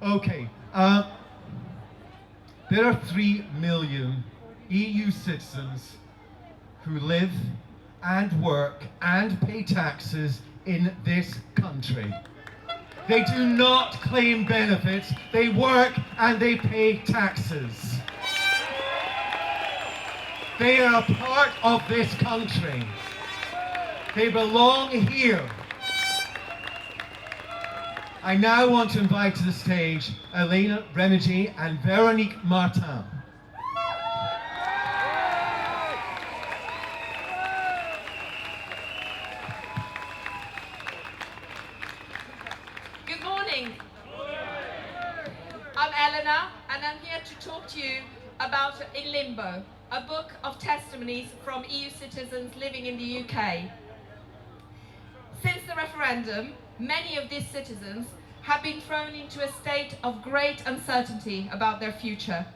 Okay, there are 3 million EU citizens who live and work and pay taxes in this country. They do not claim benefits, they work and they pay taxes. They are a part of this country. They belong here. I now want to invite to the stage Elena Remigi and Veronique Martin. Good morning. I'm Elena, and I'm here to talk to you about In Limbo, a book of testimonies from EU citizens living in the UK. Since the referendum, many of these citizens have been thrown into a state of great uncertainty about their future,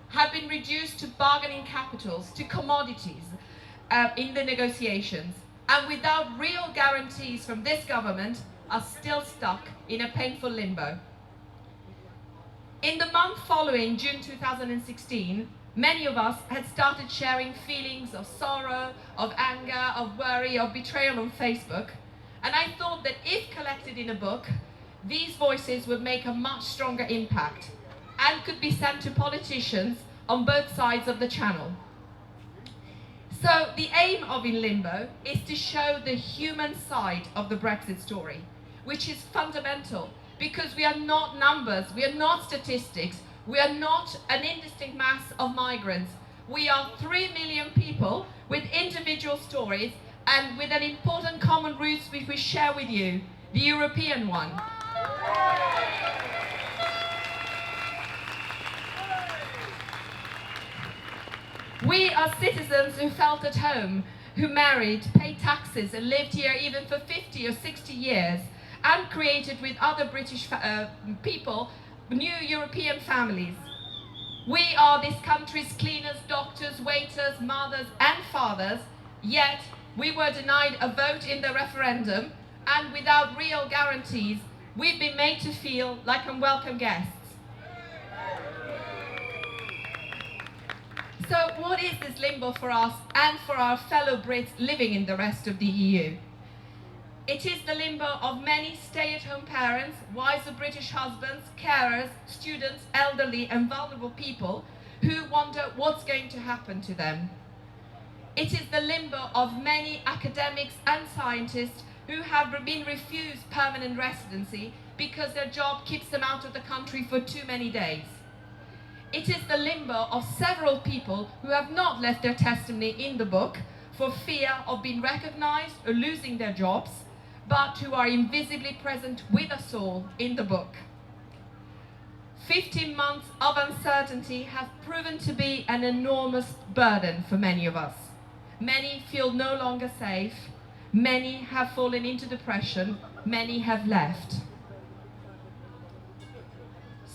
have been reduced to bargaining capitals, to commodities in the negotiations, and without real guarantees from this government are still stuck in a painful limbo. In the month following June 2016, many of us had started sharing feelings of sorrow, of anger, of worry, of betrayal on Facebook. And I thought that if collected in a book, these voices would make a much stronger impact and could be sent to politicians on both sides of the channel. So the aim of In Limbo is to show the human side of the Brexit story, which is fundamental because we are not numbers, we are not statistics, we are not an indistinct mass of migrants. We are 3 million people with individual stories and with an important common root which we share with you, the European one. We are citizens who felt at home, who married, paid taxes and lived here even for 50 or 60 years and created with other British people new European families. We are this country's cleaners, doctors, waiters, mothers and fathers, yet we were denied a vote in the referendum, and without real guarantees, we've been made to feel like unwelcome guests. So what is this limbo for us and for our fellow Brits living in the rest of the EU? It is the limbo of many stay-at-home parents, wives of British husbands, carers, students, elderly and vulnerable people who wonder what's going to happen to them. It is the limbo of many academics and scientists who have been refused permanent residency because their job keeps them out of the country for too many days. It is the limbo of several people who have not left their testimony in the book for fear of being recognized or losing their jobs, but who are invisibly present with us all in the book. 15 months of uncertainty have proven to be an enormous burden for many of us. Many feel no longer safe, many have fallen into depression, many have left.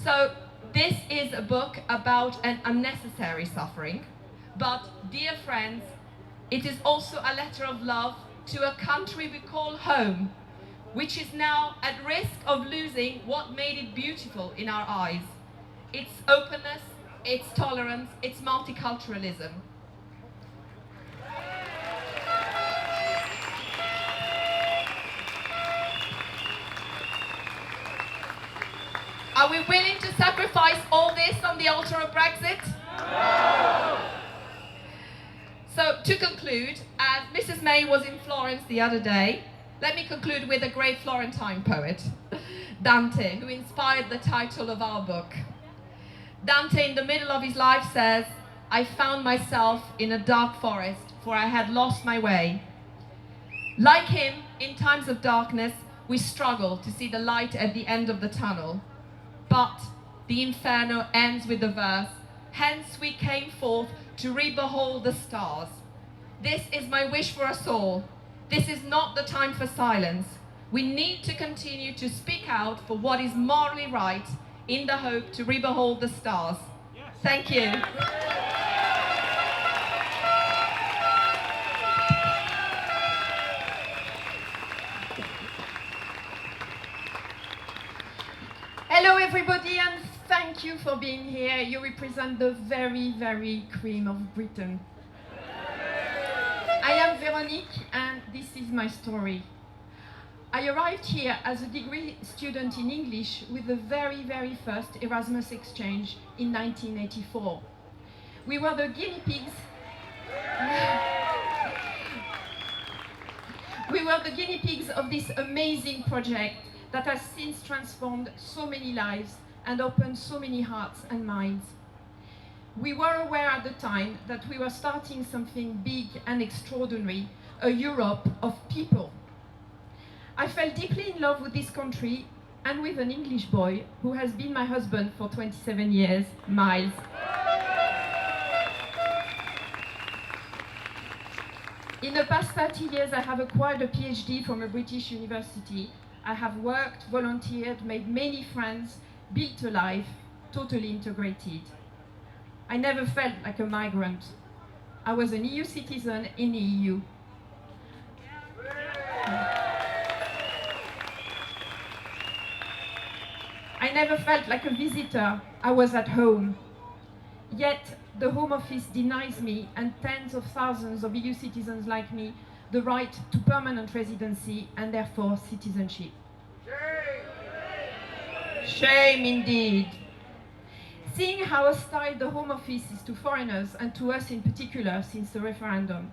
So this is a book about an unnecessary suffering, but dear friends, it is also a letter of love to a country we call home, which is now at risk of losing what made it beautiful in our eyes. Its openness, its tolerance, its multiculturalism. Are we willing to sacrifice all this on the altar of Brexit? No! So, to conclude, as Mrs. May was in Florence the other day, let me conclude with a great Florentine poet, Dante, who inspired the title of our book. Dante, in the middle of his life, says, "I found myself in a dark forest, for I had lost my way." Like him, in times of darkness, we struggle to see the light at the end of the tunnel. But the inferno ends with the verse, "Hence we came forth to re-behold the stars." This is my wish for us all. This is not the time for silence. We need to continue to speak out for what is morally right in the hope to re-behold the stars. Yes. Thank you. Hello everybody and thank you for being here. You represent the very, very cream of Britain. I am Veronique and this is my story. I arrived here as a degree student in English with the very, very first Erasmus exchange in 1984. We were the guinea pigs. We were the guinea pigs of this amazing project that has since transformed so many lives and opened so many hearts and minds. We were aware at the time that we were starting something big and extraordinary, a Europe of people. I fell deeply in love with this country and with an English boy who has been my husband for 27 years, Miles. In the past 30 years, I have acquired a PhD from a British university. I have worked, volunteered, made many friends, built a life, totally integrated. I never felt like a migrant. I was an EU citizen in the EU. I never felt like a visitor. I was at home. Yet, the Home Office denies me and tens of thousands of EU citizens like me the right to permanent residency and therefore citizenship. Shame indeed. Seeing how hostile the Home Office is to foreigners and to us in particular since the referendum,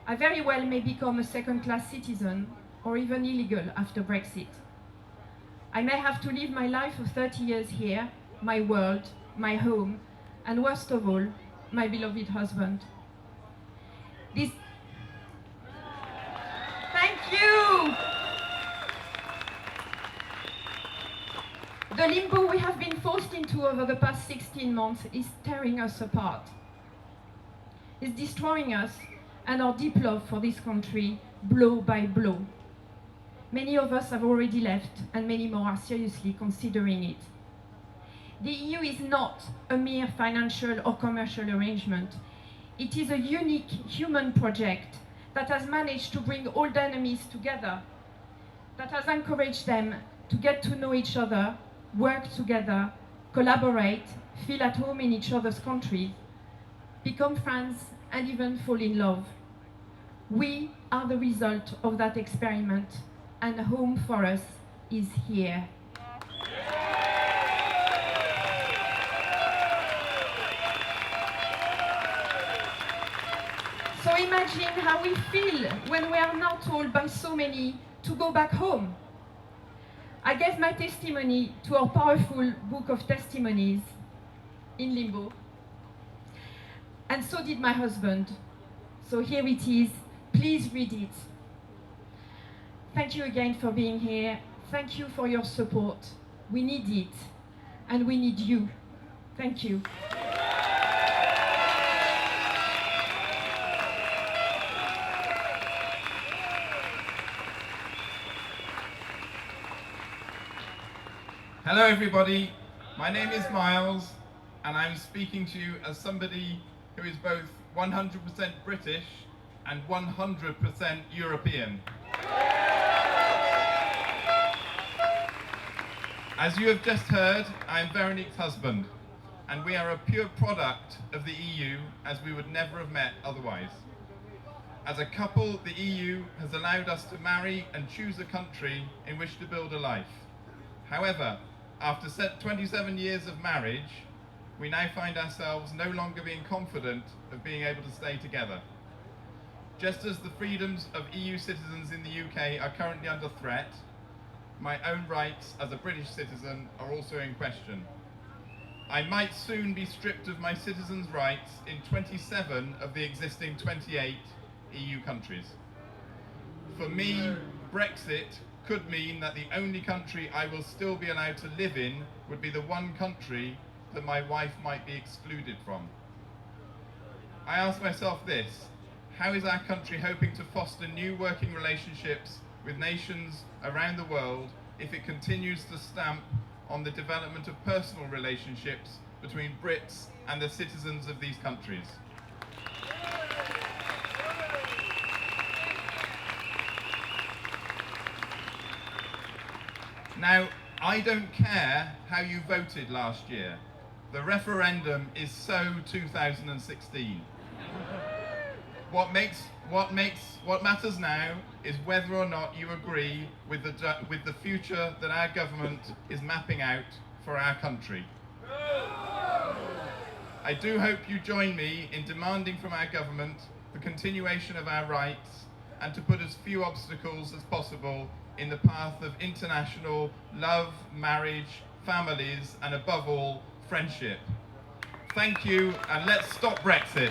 I very well may become a second-class citizen or even illegal after Brexit. I may have to live my life of 30 years here, my world, my home, and worst of all, my beloved husband. Thank you! The limbo we have been forced into over the past 16 months is tearing us apart. It's destroying us and our deep love for this country, blow by blow. Many of us have already left, and many more are seriously considering it. The EU is not a mere financial or commercial arrangement. It is a unique human project that has managed to bring all the enemies together, that has encouraged them to get to know each other, work together, collaborate, feel at home in each other's countries, become friends, and even fall in love. We are the result of that experiment, and home for us is here. So imagine how we feel when we are now told by so many to go back home. I gave my testimony to our powerful book of testimonies, In Limbo, and so did my husband. So here it is, please read it. Thank you again for being here. Thank you for your support. We need it, and we need you. Thank you. Hello everybody, my name is Miles and I'm speaking to you as somebody who is both 100% British and 100% European. As you have just heard, I am Veronique's husband and we are a pure product of the EU as we would never have met otherwise. As a couple, the EU has allowed us to marry and choose a country in which to build a life. However, after 27 years of marriage, we now find ourselves no longer being confident of being able to stay together. Just as the freedoms of EU citizens in the UK are currently under threat, my own rights as a British citizen are also in question. I might soon be stripped of my citizens' rights in 27 of the existing 28 EU countries. For me, Brexit could mean that the only country I will still be allowed to live in would be the one country that my wife might be excluded from. I ask myself this: how is our country hoping to foster new working relationships with nations around the world if it continues to stamp on the development of personal relationships between Brits and the citizens of these countries? Now, I don't care how you voted last year. The referendum is so 2016. What matters now is whether or not you agree with the future that our government is mapping out for our country. I do hope you join me in demanding from our government the continuation of our rights and to put as few obstacles as possible in the path of international love, marriage, families, and above all, friendship. Thank you, and let's stop Brexit.